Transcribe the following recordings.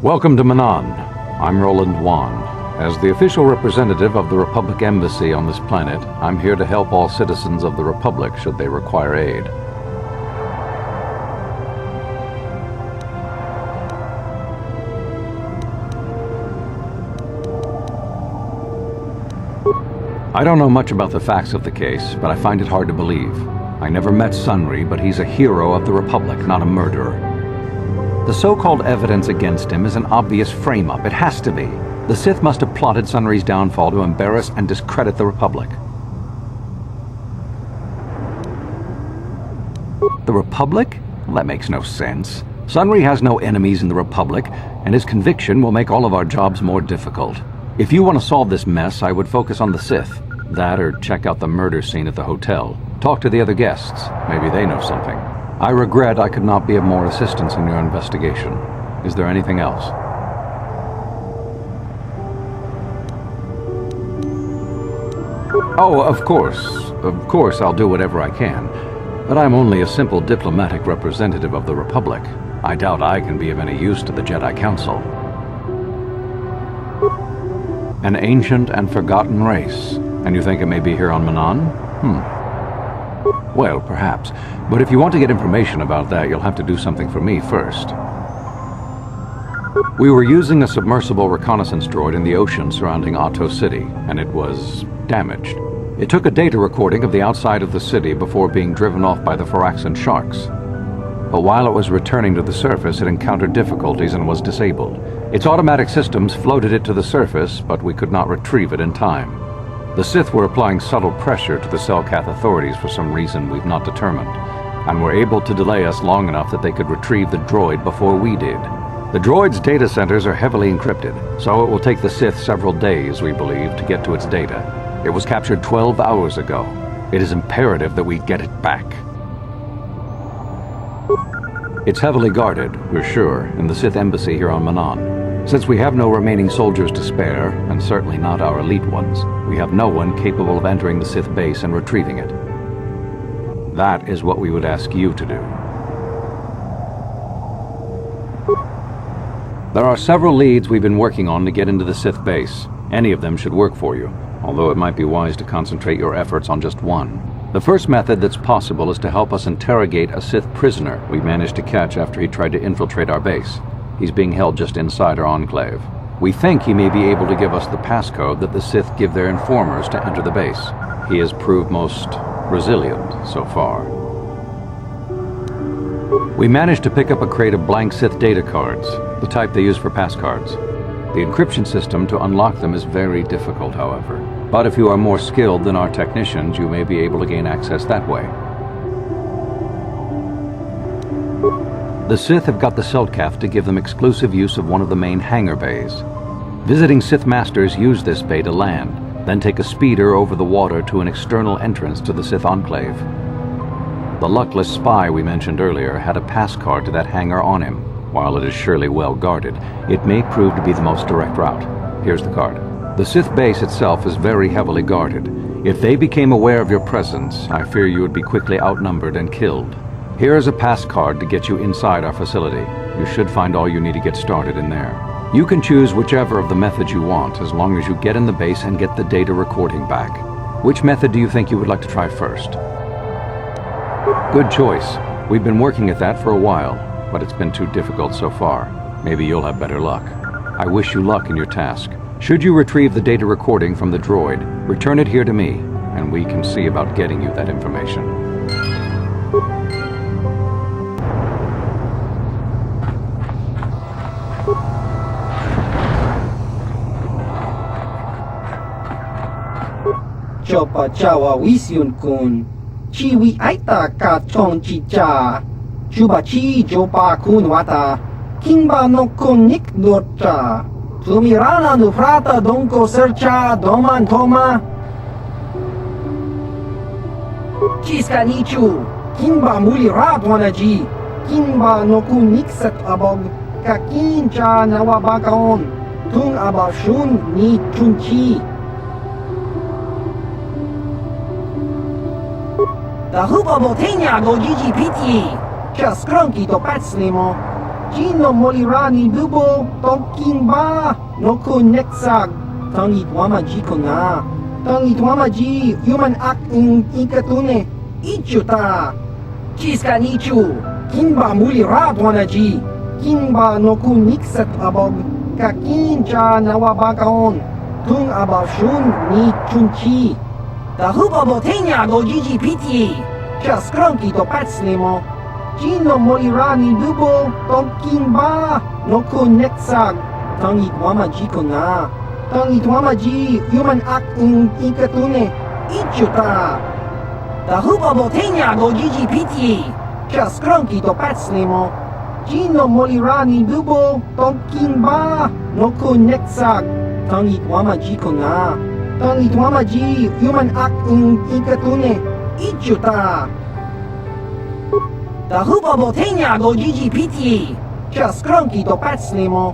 Welcome to Manan. I'm Roland Wann. As the official representative of the Republic Embassy on this planet, I'm here to help all citizens of the Republic should they require aid. I don't know much about the facts of the case, but I find it hard to believe. I never met Sunry, but he's a hero of the Republic, not a murderer. The so-called evidence against him is an obvious frame-up. It has to be. The Sith must have plotted Sunry's downfall to embarrass and discredit the Republic. The Republic? Well, that makes no sense. Sunry has no enemies in the Republic, and his conviction will make all of our jobs more difficult. If you want to solve this mess, I would focus on the Sith. That or check out the murder scene at the hotel. Talk to the other guests. Maybe they know something. I regret I could not be of more assistance in your investigation. Is there anything else? Oh, of course I'll do whatever I can. But I'm only a simple diplomatic representative of the Republic. I doubt I can be of any use to the Jedi Council. An ancient and forgotten race. And you think it may be here on Manan? Well, perhaps. But if you want to get information about that, you'll have to do something for me first. We were using a submersible reconnaissance droid in the ocean surrounding Ahto City, and it was damaged. It took a data recording of the outside of the city before being driven off by the Phoraxan sharks. But while it was returning to the surface, it encountered difficulties and was disabled. Its automatic systems floated it to the surface, but we could not retrieve it in time. The Sith were applying subtle pressure to the Selkath authorities for some reason we've not determined, and were able to delay us long enough that they could retrieve the droid before we did. The droid's data centers are heavily encrypted, so it will take the Sith several days, we believe, to get to its data. It was captured 12 hours ago. It is imperative that we get it back. It's heavily guarded, we're sure, in the Sith Embassy here on Manan. Since we have no remaining soldiers to spare, and certainly not our elite ones, we have no one capable of entering the Sith base and retrieving it. That is what we would ask you to do. There are several leads we've been working on to get into the Sith base. Any of them should work for you, although it might be wise to concentrate your efforts on just one. The first method that's possible is to help us interrogate a Sith prisoner we managed to catch after he tried to infiltrate our base. He's being held just inside our enclave. We think he may be able to give us the passcode that the Sith give their informers to enter the base. He has proved most resilient so far. We managed to pick up a crate of blank Sith data cards, the type they use for passcards. The encryption system to unlock them is very difficult, however. But if you are more skilled than our technicians, you may be able to gain access that way. The Sith have got the Selkath to give them exclusive use of one of the main hangar bays. Visiting Sith Masters use this bay to land, then take a speeder over the water to an external entrance to the Sith Enclave. The luckless spy we mentioned earlier had a passcard to that hangar on him. While it is surely well guarded, it may prove to be the most direct route. Here's the card. The Sith base itself is very heavily guarded. If they became aware of your presence, I fear you would be quickly outnumbered and killed. Here is a pass card to get you inside our facility. You should find all you need to get started in there. You can choose whichever of the methods you want, as long as you get in the base and get the data recording back. Which method do you think you would like to try first? Good choice. We've been working at that for a while, but it's been too difficult so far. Maybe you'll have better luck. I wish you luck in your task. Should you retrieve the data recording from the droid, return it here to me, and we can see about getting you that information. Chopa Chawa Wisyun Kun. Chiwi Aita Ka Chong Chicha. Chuba Chi Jopa Kun Wata. Kimba no Kun Nik Dorcha. Tumirana no Frata Donko Sercha Doman Toma. Chiska Nichu. Kimba Muli Ratwanaji. Kimba no Kun Niksat Abog. Kakincha Nawabakaon. Tung Abashun Ni Chunchi. Da Huba Botenia go Gigi Piti. Just Cronky to Patslimo. Gino Molirani Bubo. Tonkimba. No Kun Nexag. Tangit Wamaji Kuna. Tangit Wamaji. Human Act in Ikatune. Ichuta. Chiska Nichu. Kimba Muli Ratwanaji. Kimba no Kun Niksat Abog. Kakincha Nawabakaon. Tung Abashun Ni Chunchi. Da Huba Botenia go Gigi Piti. Just Cronky to Patslimo. Gino Molirani Bubo. Tonkimba. No Kun Nexag. Tangit Wamaji Kuna. Tangit Wamaji. Human Act in Ikatune. Ichuta. Da Huba Botenia go Gigi Piti. Just Cronky to Patslimo. Gino Molirani Bubo. Tonkimba. No Kun Nexag. Tangit Wamaji Kuna. Tangit Wamaji. Human Act in Ikatune. Ichuta. Da Huba Botenia go Gigi Piti. Just Cronky to Patslimo.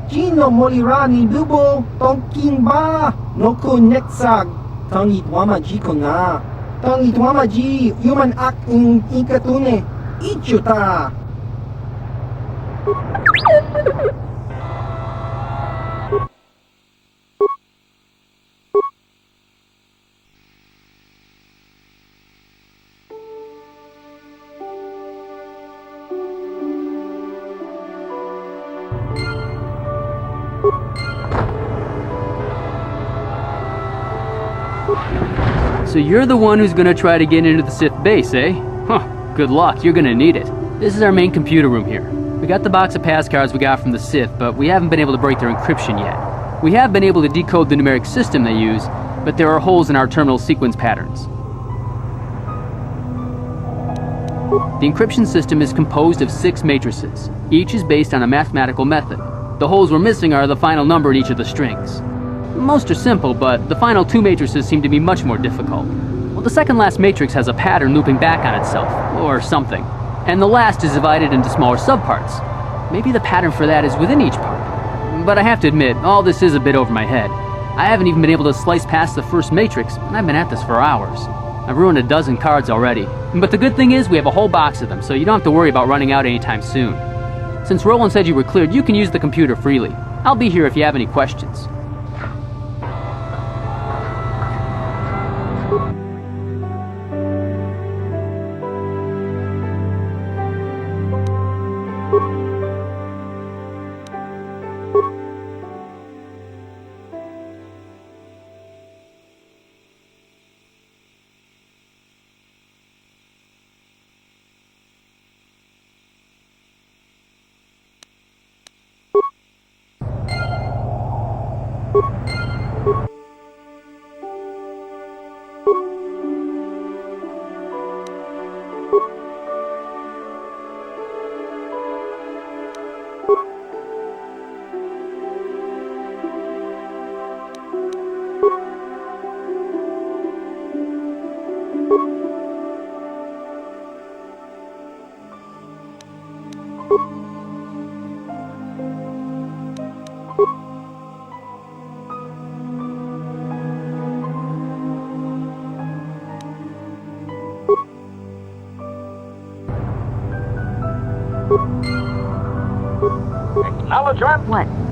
Gino Molirani Bubo. Tonkimba. No Kun Nexag. Tangit Wamaji Kuna. Tangit Wamaji. Human Act in Ikatune. Ichuta. So you're the one who's gonna try to get into the Sith base, eh? Huh, good luck, you're gonna need it. This is our main computer room here. We got the box of passcards we got from the Sith, but we haven't been able to break their encryption yet. We have been able to decode the numeric system they use, but there are holes in our terminal sequence patterns. The encryption system is composed of 6 matrices. Each is based on a mathematical method. The holes we're missing are the final number in each of the strings. Most are simple, but the final 2 matrices seem to be much more difficult. Well, the second last matrix has a pattern looping back on itself, or something. And the last is divided into smaller subparts. Maybe the pattern for that is within each part. But I have to admit, all this is a bit over my head. I haven't even been able to slice past the first matrix, and I've been at this for hours. I've ruined a dozen cards already. But the good thing is we have a whole box of them, so you don't have to worry about running out anytime soon. Since Roland said you were cleared, you can use the computer freely. I'll be here if you have any questions. Acknowledgement. What?